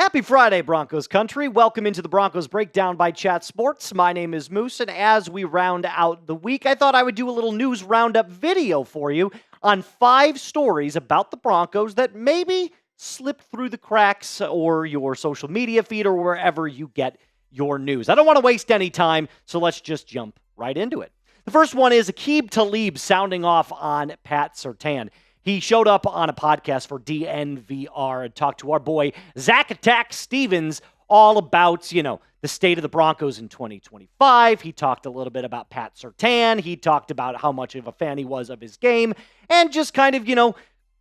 Happy Friday, Broncos country. Welcome into the Broncos Breakdown by Chat Sports. My name is Moose, and as we round out the week, I thought I would do a little news roundup video for you on 5 stories about the Broncos that maybe slipped through the cracks or your social media feed or wherever you get your news. I don't want to waste any time, so let's just jump right into it. The first one is Aqib Talib sounding off on Pat Surtain. He showed up on a podcast for DNVR and talked to our boy, Zach Attack Stevens, all about, the state of the Broncos in 2025. He talked a little bit about Pat Surtain. He talked about how much of a fan he was of his game and just kind of,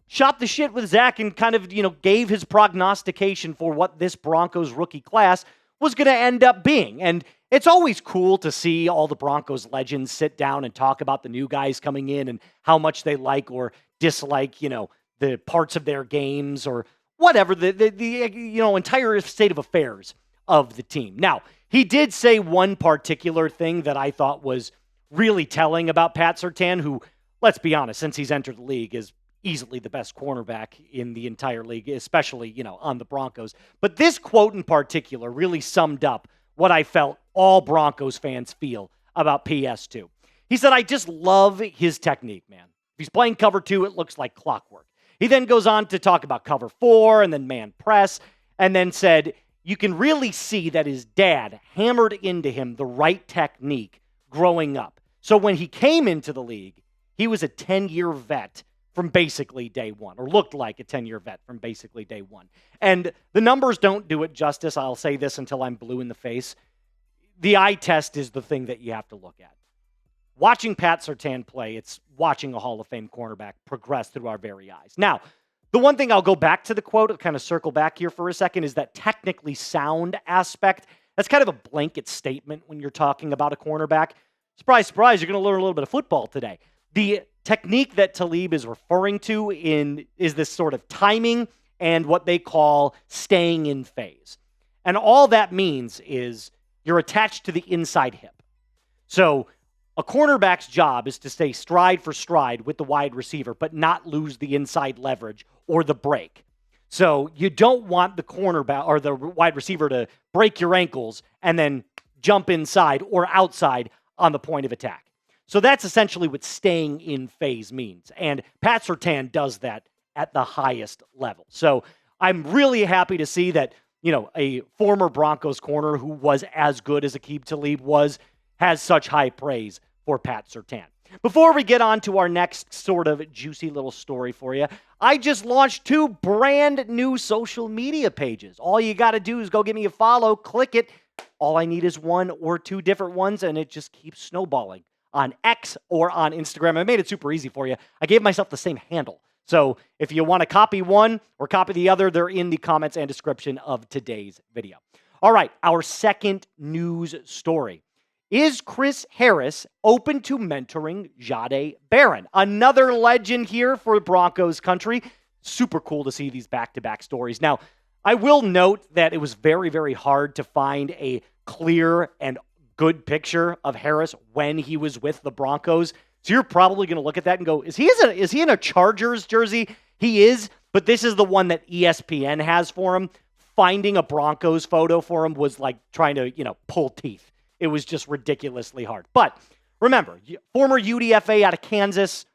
shot the shit with Zach and kind of, gave his prognostication for what this Broncos rookie class was going to end up being. And it's always cool to see all the Broncos legends sit down and talk about the new guys coming in and how much they like or dislike, the parts of their games or whatever, the entire state of affairs of the team. Now, he did say one particular thing that I thought was really telling about Pat Surtain, who, let's be honest, since he's entered the league, is easily the best cornerback in the entire league, especially, on the Broncos. But this quote in particular really summed up what I felt all Broncos fans feel about PS2. He said, "I just love his technique, man. If he's playing cover 2, it looks like clockwork." He then goes on to talk about cover 4 and then man press, and then said, you can really see that his dad hammered into him the right technique growing up. So when he came into the league, he was a 10-year vet from basically day one, or looked like a 10-year vet from basically day one. And the numbers don't do it justice. I'll say this until I'm blue in the face. The eye test is the thing that you have to look at. Watching Pat Surtain play, it's watching a Hall of Fame cornerback progress through our very eyes. Now, the one thing I'll go back to the quote, I'll kind of circle back here for a second, is that technically sound aspect. That's kind of a blanket statement when you're talking about a cornerback. Surprise, surprise, you're going to learn a little bit of football today. The technique that Talib is referring to is this sort of timing and what they call staying in phase. And all that means is you're attached to the inside hip. So a cornerback's job is to stay stride for stride with the wide receiver, but not lose the inside leverage or the break. So you don't want the cornerback or the wide receiver to break your ankles and then jump inside or outside on the point of attack. So that's essentially what staying in phase means. And Pat Surtain does that at the highest level. So I'm really happy to see that, a former Broncos corner who was as good as Aqib Talib has such high praise for Pat Surtain. Before we get on to our next sort of juicy little story for you, I just launched 2 brand new social media pages. All you got to do is go give me a follow, click it. All I need is 1 or 2 different ones, and it just keeps snowballing on X or on Instagram. I made it super easy for you. I gave myself the same handle. So if you want to copy one or copy the other, they're in the comments and description of today's video. All right, our second news story. Is Chris Harris open to mentoring Jahdae Barron? Another legend here for Broncos country. Super cool to see these back-to-back stories. Now, I will note that it was very, very hard to find a clear and good picture of Harris when he was with the Broncos. So you're probably going to look at that and go, is he in a Chargers jersey? He is, but this is the one that ESPN has for him. Finding a Broncos photo for him was like trying to, pull teeth. It was just ridiculously hard. But remember, former UDFA out of Kansas,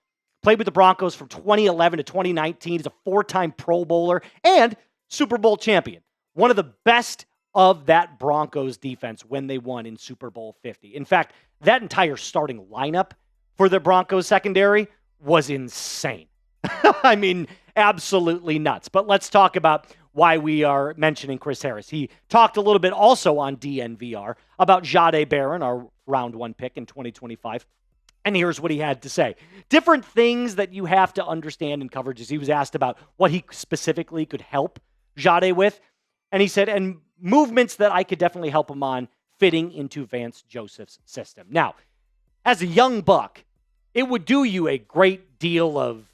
played with the Broncos from 2011 to 2019. He's a 4-time Pro Bowler and Super Bowl champion. One of the best of that Broncos defense when they won in Super Bowl 50. In fact, that entire starting lineup for the Broncos secondary was insane. I mean, absolutely nuts. But let's talk about why we are mentioning Chris Harris. He talked a little bit also on DNVR about Jahdae Barron, our round 1 pick in 2025. And here's what he had to say. Different things that you have to understand in coverages. He was asked about what he specifically could help Jahdae with. And he said, and movements that I could definitely help him on fitting into Vance Joseph's system. Now, as a young buck, it would do you a great deal of,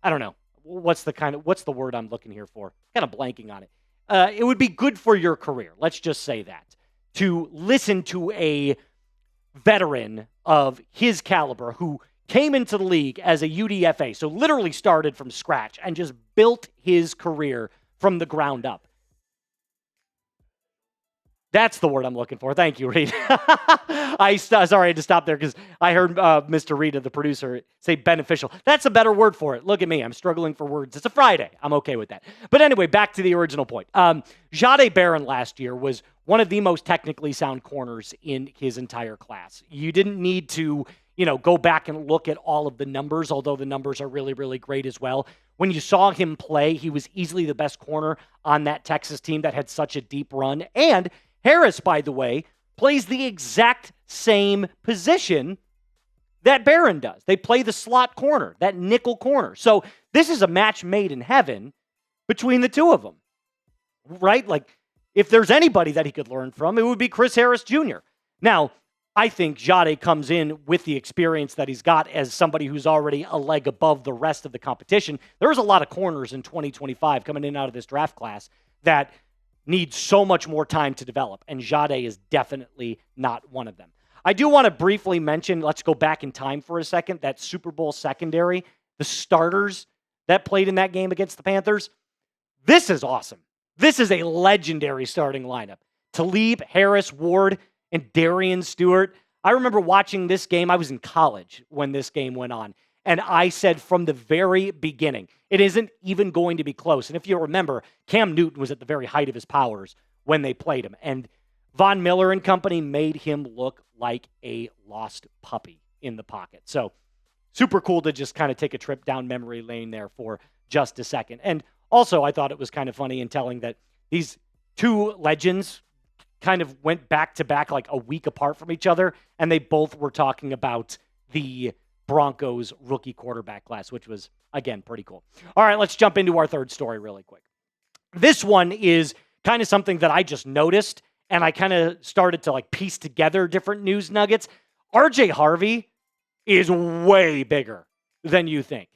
I don't know, what's the word I'm looking here for? Kind of blanking on it. It would be good for your career. Let's just say that. To listen to a veteran of his caliber who came into the league as a UDFA, so literally started from scratch and just built his career from the ground up. That's the word I'm looking for. Thank you, Reed. Sorry, I had to stop there because I heard Mr. Reed, the producer, say beneficial. That's a better word for it. Look at me. I'm struggling for words. It's a Friday. I'm okay with that. But anyway, back to the original point. Jahdae Barron last year was one of the most technically sound corners in his entire class. You didn't need to, go back and look at all of the numbers, although the numbers are really, really great as well. When you saw him play, he was easily the best corner on that Texas team that had such a deep run. And Harris, by the way, plays the exact same position that Barron does. They play the slot corner, that nickel corner. So this is a match made in heaven between the two of them, right? Like, if there's anybody that he could learn from, it would be Chris Harris Jr. Now, I think Jahdae comes in with the experience that he's got as somebody who's already a leg above the rest of the competition. There's a lot of corners in 2025 coming in and out of this draft class that need so much more time to develop, and Jahdae is definitely not one of them. I do want to briefly mention, let's go back in time for a second, that Super Bowl secondary, the starters that played in that game against the Panthers. This is awesome. This is a legendary starting lineup. Talib, Harris, Ward, and Darian Stewart. I remember watching this game. I was in college when this game went on. And I said from the very beginning, it isn't even going to be close. And if you remember, Cam Newton was at the very height of his powers when they played him. And Von Miller and company made him look like a lost puppy in the pocket. So super cool to just kind of take a trip down memory lane there for just a second. And also, I thought it was kind of funny in telling that these two legends kind of went back to back like a week apart from each other. And they both were talking about the Broncos rookie quarterback class, which was, again, pretty cool. All right, let's jump into our third story really quick. This one is kind of something that I just noticed, and I kind of started to piece together different news nuggets. RJ Harvey is way bigger than you think.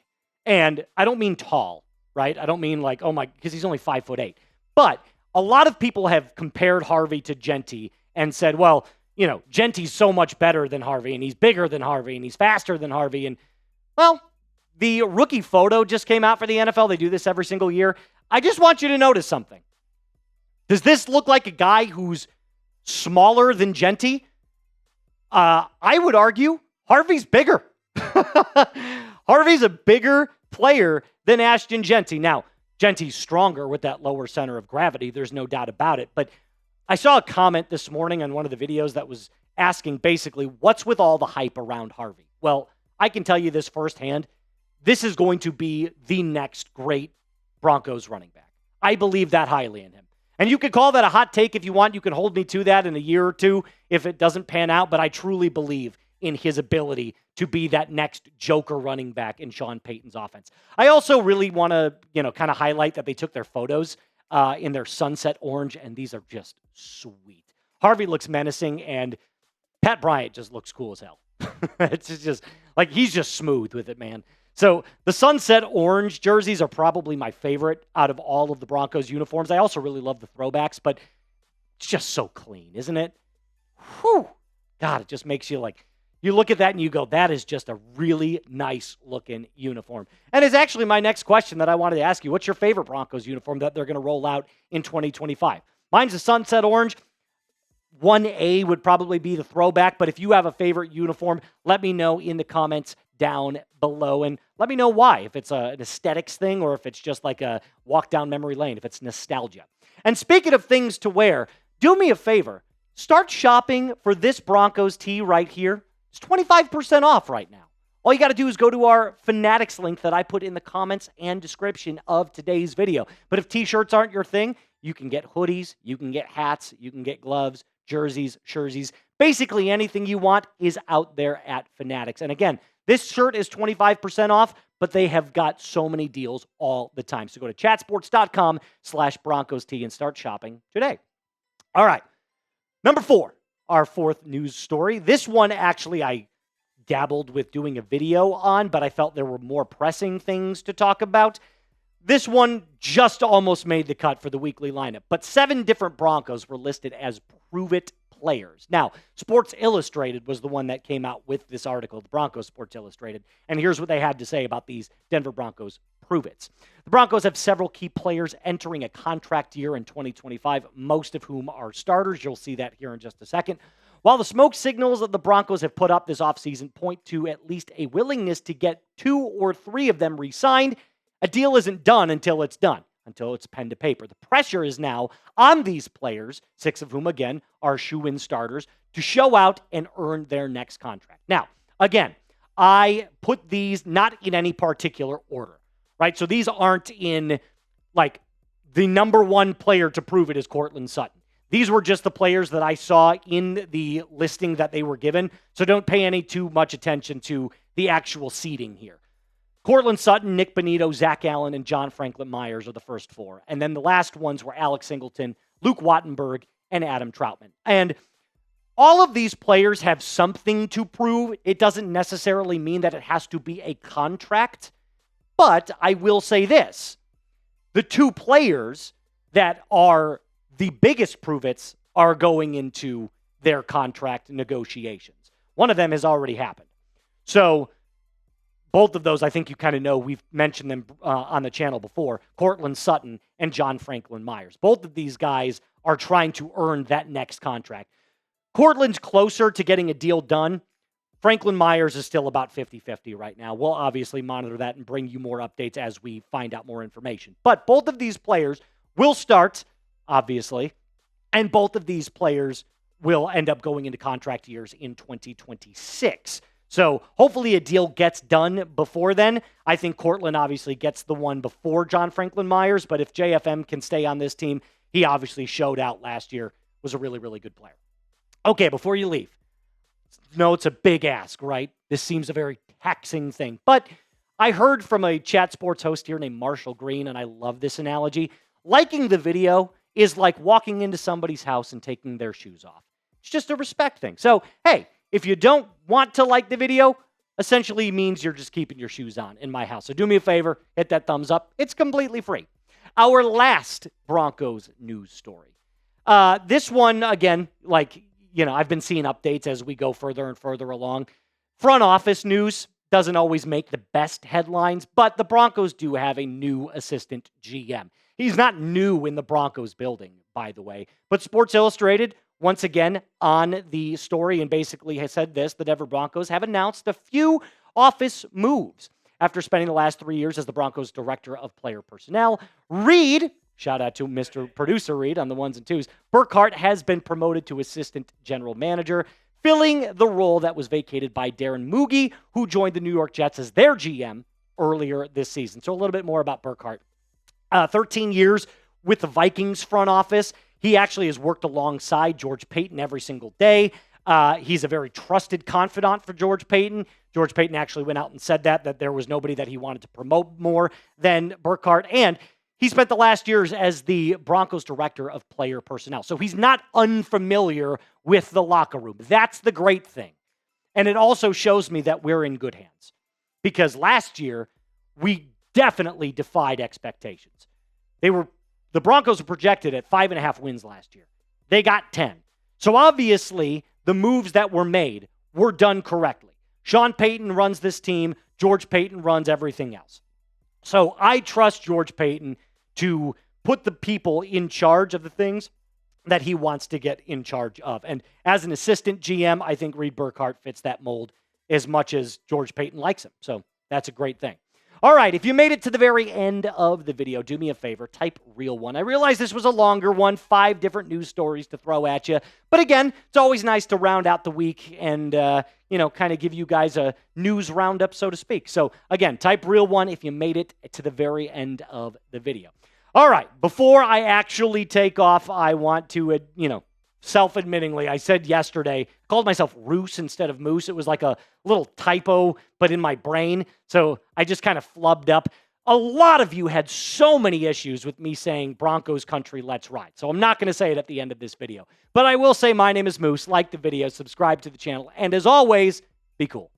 And I don't mean tall, right? I don't mean because he's only 5'8". But a lot of people have compared Harvey to Genty and said, well, Genty's so much better than Harvey, and he's bigger than Harvey, and he's faster than Harvey. And, well, the rookie photo just came out for the NFL. They do this every single year. I just want you to notice something. Does this look like a guy who's smaller than Genty? I would argue Harvey's bigger. Harvey's a bigger player than Ashton Genty. Now, Genty's stronger with that lower center of gravity. There's no doubt about it. But I saw a comment this morning on one of the videos that was asking basically, what's with all the hype around Harvey? Well, I can tell you this firsthand. This is going to be the next great Broncos running back. I believe that highly in him. And you could call that a hot take if you want. You can hold me to that in a year or two if it doesn't pan out. But I truly believe in his ability to be that next joker running back in Sean Payton's offense. I also really want to, kind of highlight that they took their photos in their sunset orange, and these are just sweet. Harvey looks menacing, and Pat Bryant just looks cool as hell. It's just he's just smooth with it, man. So the sunset orange jerseys are probably my favorite out of all of the Broncos uniforms. I also really love the throwbacks, but it's just so clean, isn't it? Whew. God, it just makes you you look at that and you go, that is just a really nice looking uniform. And it's actually my next question that I wanted to ask you. What's your favorite Broncos uniform that they're going to roll out in 2025? Mine's the sunset orange. 1A would probably be the throwback, but if you have a favorite uniform, let me know in the comments down below, and let me know why, if it's an aesthetics thing or if it's just like a walk down memory lane, if it's nostalgia. And speaking of things to wear, do me a favor. Start shopping for this Broncos tee right here. It's 25% off right now. All you got to do is go to our Fanatics link that I put in the comments and description of today's video. But if t-shirts aren't your thing, you can get hoodies, you can get hats, you can get gloves, jerseys, shirzies. Basically anything you want is out there at Fanatics. And again, this shirt is 25% off, but they have got so many deals all the time. So go to chatsports.com/Broncos tee and start shopping today. All right. Number 4, our fourth news story. This one, actually, I dabbled with doing a video on, but I felt there were more pressing things to talk about. This one just almost made the cut for the weekly lineup, but 7 different Broncos were listed as Proit Players. Now, Sports Illustrated was the one that came out with this article, the Broncos Sports Illustrated, and here's what they had to say about these Denver Broncos prove-its. The Broncos have several key players entering a contract year in 2025, most of whom are starters. You'll see that here in just a second. While the smoke signals that the Broncos have put up this offseason point to at least a willingness to get 2 or 3 of them re-signed, a deal isn't done until it's done, until it's pen to paper. The pressure is now on these players, 6 of whom, again, are shoe-in starters, to show out and earn their next contract. Now, again, I put these not in any particular order, right? So these aren't in, like, the number one player to prove it is Courtland Sutton. These were just the players that I saw in the listing that they were given, so don't pay any too much attention to the actual seeding here. Courtland Sutton, Nick Bonito, Zach Allen, and John Franklin Myers are the first 4. And then the last ones were Alex Singleton, Luke Wattenberg, and Adam Troutman. And all of these players have something to prove. It doesn't necessarily mean that it has to be a contract, but I will say this. The 2 players that are the biggest prove-its are going into their contract negotiations. One of them has already happened. So both of those, I think you kind of know, we've mentioned them on the channel before, Courtland Sutton and John Franklin Myers. Both of these guys are trying to earn that next contract. Courtland's closer to getting a deal done. Franklin Myers is still about 50-50 right now. We'll obviously monitor that and bring you more updates as we find out more information. But both of these players will start, obviously, and both of these players will end up going into contract years in 2026. So hopefully a deal gets done before then. I think Courtland obviously gets the one before John Franklin Myers, but if JFM can stay on this team, he obviously showed out last year, was a really, really good player. Okay, before you leave, no, it's a big ask, right? This seems a very taxing thing, but I heard from a chat sports host here named Marshall Green, and I love this analogy. Liking the video is like walking into somebody's house and taking their shoes off. It's just a respect thing. So, hey, if you don't want to like the video, essentially means you're just keeping your shoes on in my house. So do me a favor, hit that thumbs up. It's completely free. Our last Broncos news story. This one, again, like, you know, I've been seeing updates as we go further and further along. Front office news doesn't always make the best headlines, but the Broncos do have a new assistant GM. He's not new in the Broncos building, by the way, but Sports Illustrated, once again, on the story and basically has said this: the Denver Broncos have announced a few office moves. After spending the last 3 years as the Broncos director of player personnel, Reed, shout out to Mr. Producer Reed on the ones and twos, Burkhart has been promoted to assistant general manager, filling the role that was vacated by Darren Mugi, who joined the New York Jets as their GM earlier this season. So a little bit more about Burkhart. 13 years with the Vikings front office. He actually has worked alongside George Paton every single day. He's a very trusted confidant for George Paton. George Paton actually went out and said that there was nobody that he wanted to promote more than Burkhart. And he spent the last years as the Broncos director of player personnel. So he's not unfamiliar with the locker room. That's the great thing. And it also shows me that we're in good hands. Because last year, we definitely defied expectations. The Broncos were projected at 5.5 wins last year. They got 10. So obviously, the moves that were made were done correctly. Sean Payton runs this team. George Paton runs everything else. So I trust George Paton to put the people in charge of the things that he wants to get in charge of. And as an assistant GM, I think Reed Burkhart fits that mold as much as George Paton likes him. So that's a great thing. All right, if you made it to the very end of the video, do me a favor, type real one. I realize this was a longer one, 5 different news stories to throw at you. But again, it's always nice to round out the week and, kind of give you guys a news roundup, so to speak. So again, type real one if you made it to the very end of the video. All right, before I actually take off, I want to, self-admittingly, I said yesterday, called myself Roos instead of Moose. It was like a little typo, but in my brain. So I just kind of flubbed up. A lot of you had so many issues with me saying Broncos country, let's ride. So I'm not going to say it at the end of this video. But I will say my name is Moose. Like the video, subscribe to the channel, and as always, be cool.